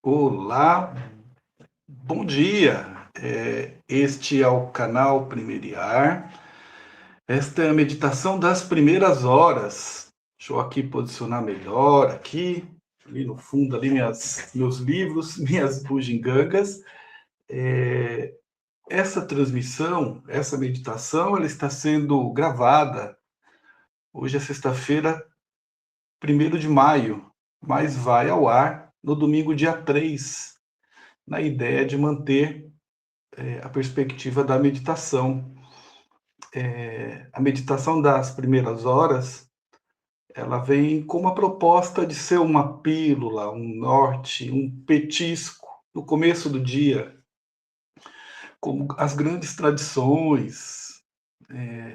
Olá, bom dia. Este é o canal Primeiriar. Esta é a meditação das primeiras horas. Deixa eu aqui posicionar melhor aqui, ali no fundo, ali meus livros, minhas bugigangas. Essa transmissão, essa meditação, ela está sendo gravada. Hoje é sexta-feira, 1º de maio, mas vai ao ar no domingo, dia 3, na ideia de manter a perspectiva da meditação. A meditação das primeiras horas, ela vem com uma proposta de ser uma pílula, um norte, um petisco no começo do dia, como as grandes tradições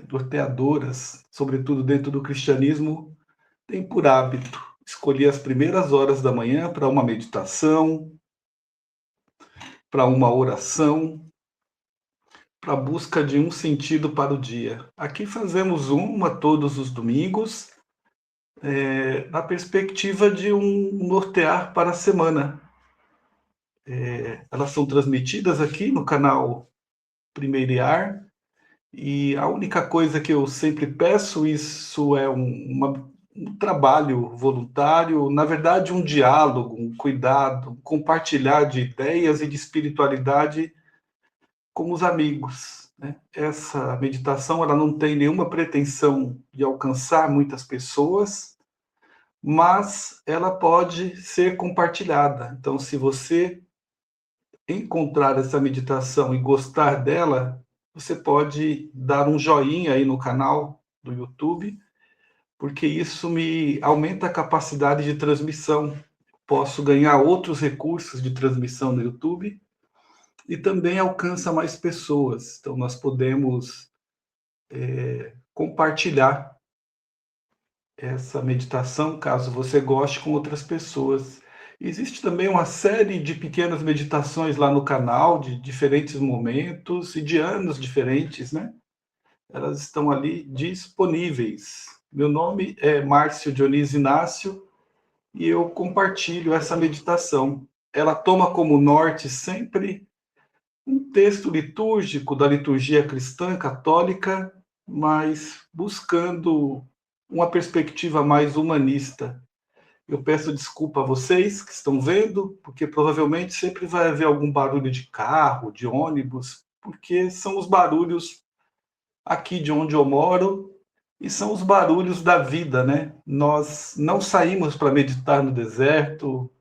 norteadoras, sobretudo dentro do cristianismo, têm por hábito escolher as primeiras horas da manhã para uma meditação, para uma oração, para a busca de um sentido para o dia. Aqui fazemos uma todos os domingos, na perspectiva de um nortear para a semana. Elas são transmitidas aqui no canal Primeiriar, e a única coisa que eu sempre peço, isso é um trabalho voluntário, na verdade um diálogo, um cuidado, um compartilhar de ideias e de espiritualidade com os amigos, né? Essa meditação, ela não tem nenhuma pretensão de alcançar muitas pessoas, mas ela pode ser compartilhada. Então, se você encontrar essa meditação e gostar dela, você pode dar um joinha aí no canal do YouTube, porque isso me aumenta a capacidade de transmissão. Posso ganhar outros recursos de transmissão no YouTube e também alcança mais pessoas. Então, nós podemos compartilhar essa meditação, caso você goste, com outras pessoas. Existe também uma série de pequenas meditações lá no canal, de diferentes momentos e de anos diferentes, né? Elas estão ali disponíveis. Meu nome é Márcio Dionísio Inácio e eu compartilho essa meditação. Ela toma como norte sempre um texto litúrgico da liturgia cristã católica, mas buscando uma perspectiva mais humanista. Eu peço desculpa a vocês que estão vendo, porque provavelmente sempre vai haver algum barulho de carro, de ônibus, porque são os barulhos aqui de onde eu moro e são os barulhos da vida, né? Nós não saímos para meditar no deserto,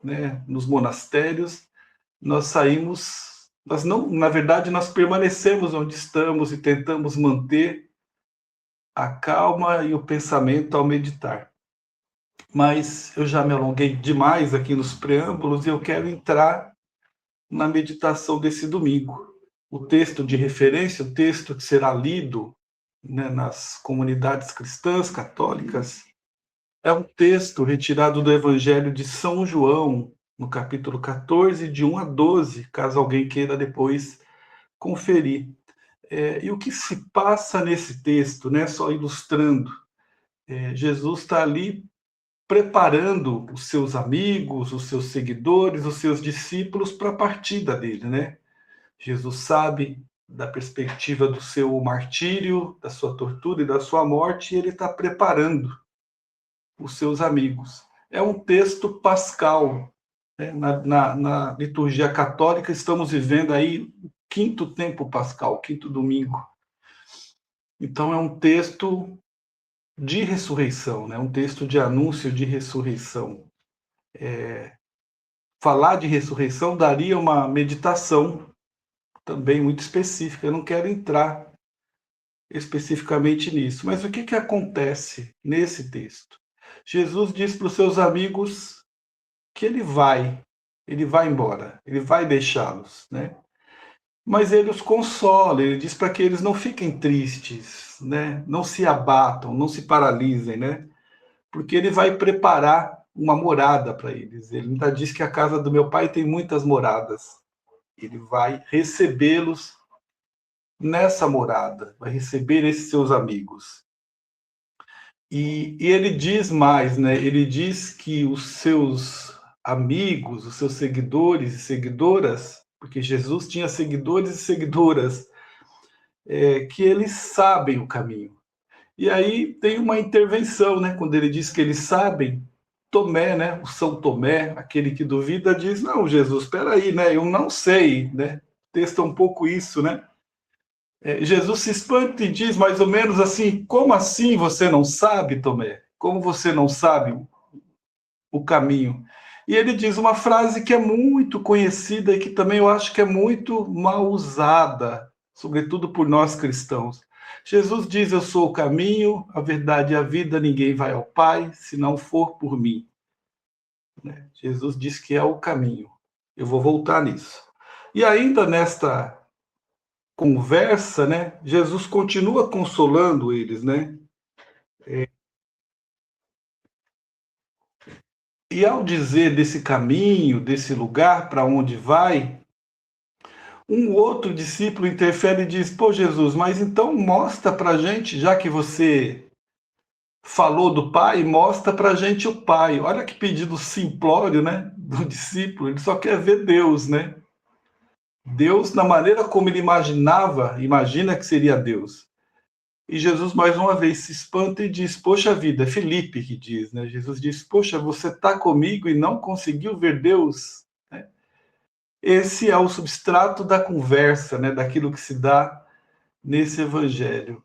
né, nos monastérios, nós saímos, nós não, na verdade, nós permanecemos onde estamos e tentamos manter a calma e o pensamento ao meditar. Mas eu já me alonguei demais aqui nos preâmbulos e eu quero entrar na meditação desse domingo. O texto de referência, o texto que será lido, né, nas comunidades cristãs católicas, é um texto retirado do Evangelho de São João, no capítulo 14, de 1 a 12, caso alguém queira depois conferir. E o que se passa nesse texto, né, só ilustrando, Jesus está ali preparando os seus amigos, os seus seguidores, os seus discípulos para a partida dele, né? Jesus sabe da perspectiva do seu martírio, da sua tortura e da sua morte, e ele está preparando os seus amigos. É um texto pascal, né? Na liturgia católica estamos vivendo aí o quinto tempo pascal, quinto domingo. Então é um texto de ressurreição, né? Um texto de anúncio de ressurreição. Falar de ressurreição daria uma meditação também muito específica. Eu não quero entrar especificamente nisso, mas o que acontece nesse texto? Jesus diz para os seus amigos que ele vai embora, ele vai deixá-los, né? Mas ele os consola, ele diz para que eles não fiquem tristes, né? Não se abatam, não se paralisem, né? Porque ele vai preparar uma morada para eles. Ele ainda diz que a casa do meu pai tem muitas moradas. Ele vai recebê-los nessa morada, vai receber esses seus amigos. E ele diz mais, né? Ele diz que os seus amigos, os seus seguidores e seguidoras, porque Jesus tinha seguidores e seguidoras, que eles sabem o caminho. E aí tem uma intervenção, né? Quando ele diz que eles sabem, Tomé, né? O São Tomé, aquele que duvida, diz: não, Jesus, espera aí, né? Eu não sei, né? O texto é um pouco isso, né? Jesus se espanta e diz mais ou menos assim: como assim você não sabe, Tomé? Como você não sabe o caminho? E ele diz uma frase que é muito conhecida e que também eu acho que é muito mal usada, sobretudo por nós cristãos. Jesus diz: eu sou o caminho, a verdade e a vida, ninguém vai ao Pai se não for por mim. Jesus diz que é o caminho. Eu vou voltar nisso. E ainda nesta conversa, né, Jesus continua consolando eles, né? E ao dizer desse caminho, desse lugar para onde vai, um outro discípulo interfere e diz: pô, Jesus, mas então mostra para a gente, já que você falou do Pai, mostra para a gente o Pai. Olha que pedido simplório, né, do discípulo. Ele só quer ver Deus, né? Deus na maneira como ele imagina que seria Deus. E Jesus mais uma vez se espanta e diz: poxa vida, é Felipe que diz, né? Jesus diz: poxa, você está comigo e não conseguiu ver Deus? Esse é o substrato da conversa, né? Daquilo que se dá nesse evangelho.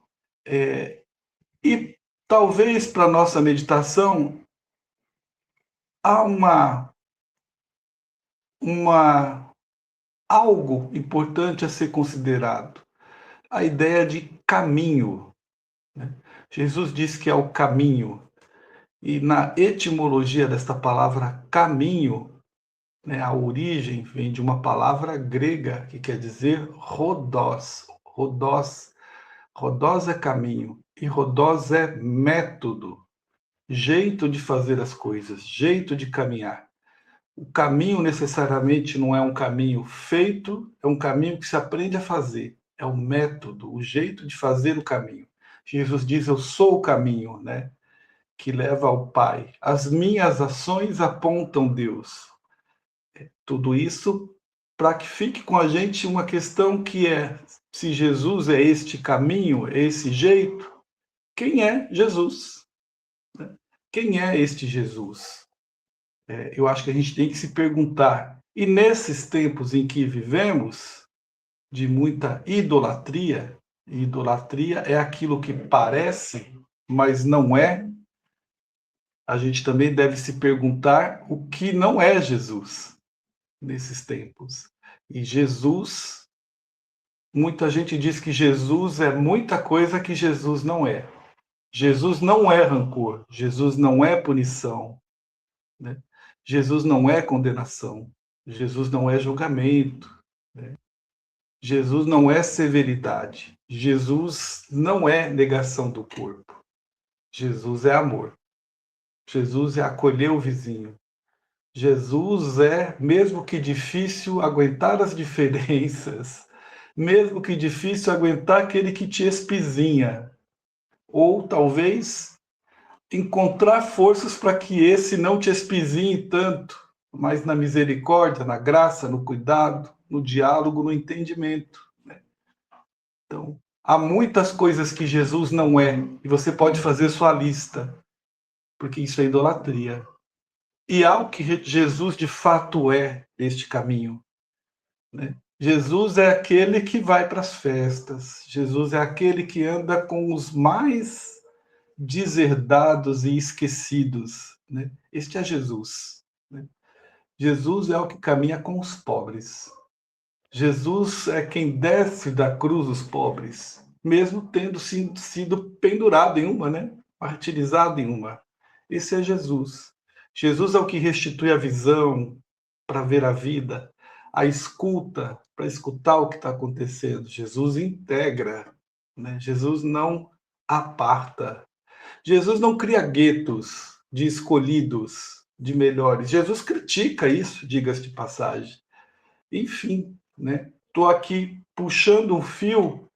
E talvez para nossa meditação há algo importante a ser considerado: a ideia de caminho, né? Jesus diz que é o caminho. E na etimologia desta palavra caminho, né, a origem vem de uma palavra grega que quer dizer rodós. Rodós, rodós é caminho e rodós é método, jeito de fazer as coisas, jeito de caminhar. O caminho necessariamente não é um caminho feito, é um caminho que se aprende a fazer. É o método, o jeito de fazer o caminho. Jesus diz: eu sou o caminho, né, que leva ao Pai. As minhas ações apontam Deus. Tudo isso para que fique com a gente uma questão que é: se Jesus é este caminho, é esse jeito, quem é Jesus? Quem é este Jesus? Eu acho que a gente tem que se perguntar. E nesses tempos em que vivemos, de muita idolatria, idolatria é aquilo que parece, mas não é, a gente também deve se perguntar o que não é Jesus nesses tempos. E Jesus, muita gente diz que Jesus é muita coisa que Jesus não é. Jesus não é rancor, Jesus não é punição, né? Jesus não é condenação, Jesus não é julgamento, né? Jesus não é severidade, Jesus não é negação do corpo, Jesus é amor, Jesus é acolher o vizinho, Jesus é, mesmo que difícil, aguentar as diferenças, mesmo que difícil aguentar aquele que te espizinha, ou talvez encontrar forças para que esse não te espizinhe tanto, mas na misericórdia, na graça, no cuidado, no diálogo, no entendimento. Então, há muitas coisas que Jesus não é, e você pode fazer sua lista, porque isso é idolatria. E há o que Jesus de fato é este caminho, né? Jesus é aquele que vai para as festas, Jesus é aquele que anda com os mais deserdados e esquecidos, né? Este é Jesus, né? Jesus é o que caminha com os pobres. Jesus é quem desce da cruz os pobres, mesmo tendo sido pendurado em uma, né? Martirizado em uma. Esse é Jesus. Jesus é o que restitui a visão para ver a vida, a escuta para escutar o que está acontecendo. Jesus integra, né? Jesus não aparta. Jesus não cria guetos de escolhidos, de melhores. Jesus critica isso, diga-se de passagem. Enfim, né? Estou aqui puxando um fio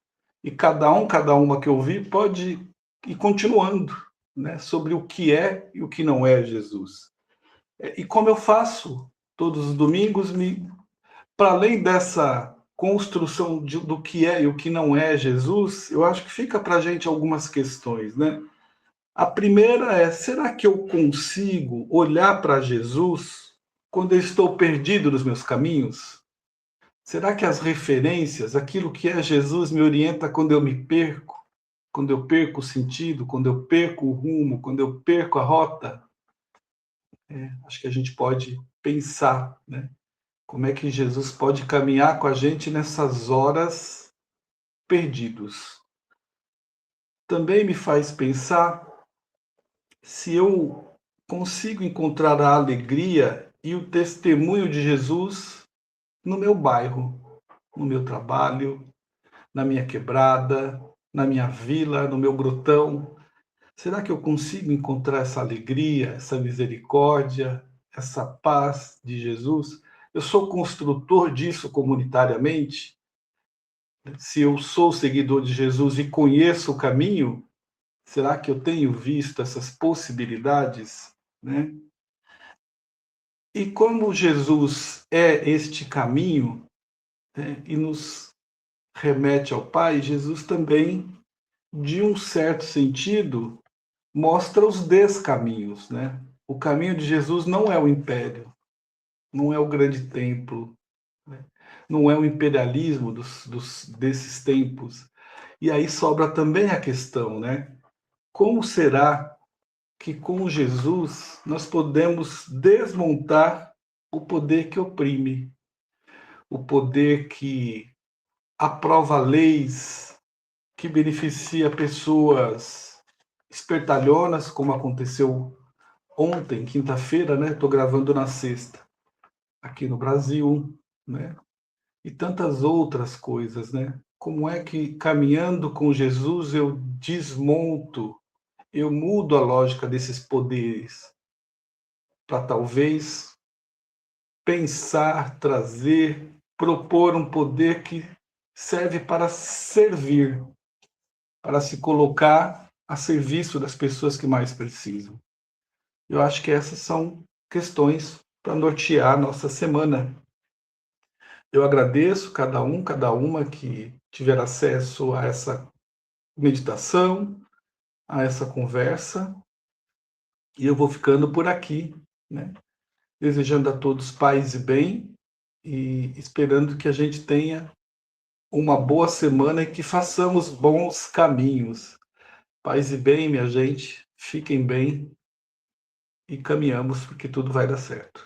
e cada uma que eu vi pode ir continuando, né? Sobre o que é e o que não é Jesus. E como eu faço todos os domingos, para além dessa construção do que é e o que não é Jesus, eu acho que fica para a gente algumas questões, né? A primeira é: será que eu consigo olhar para Jesus quando eu estou perdido nos meus caminhos? Será que as referências, aquilo que é Jesus, me orienta quando eu me perco? Quando eu perco o sentido, quando eu perco o rumo, quando eu perco a rota? Acho que a gente pode pensar, né? Como é que Jesus pode caminhar com a gente nessas horas perdidos? Também me faz pensar se eu consigo encontrar a alegria e o testemunho de Jesus no meu bairro, no meu trabalho, na minha quebrada, na minha vila, no meu grotão. Será que eu consigo encontrar essa alegria, essa misericórdia, essa paz de Jesus? Eu sou construtor disso comunitariamente? Se eu sou seguidor de Jesus e conheço o caminho, será que eu tenho visto essas possibilidades, né? E como Jesus é este caminho, né, e nos remete ao Pai, Jesus também, de um certo sentido, mostra os descaminhos, né? O caminho de Jesus não é o império, não é o grande templo, né? Não é o imperialismo desses tempos. E aí sobra também a questão, né? Como será que com Jesus nós podemos desmontar o poder que oprime, o poder que aprova leis, que beneficia pessoas espertalhonas, como aconteceu ontem, quinta-feira, né? Estou gravando na sexta, aqui no Brasil, né? E tantas outras coisas, né? Como é que caminhando com Jesus eu desmonto, eu mudo a lógica desses poderes para talvez pensar, trazer, propor um poder que serve para servir, para se colocar a serviço das pessoas que mais precisam. Eu acho que essas são questões para nortear a nossa semana. Eu agradeço cada uma que tiver acesso a essa meditação, a essa conversa, e eu vou ficando por aqui, né? Desejando a todos paz e bem e esperando que a gente tenha uma boa semana e que façamos bons caminhos. Paz e bem, minha gente, fiquem bem e caminhamos porque tudo vai dar certo.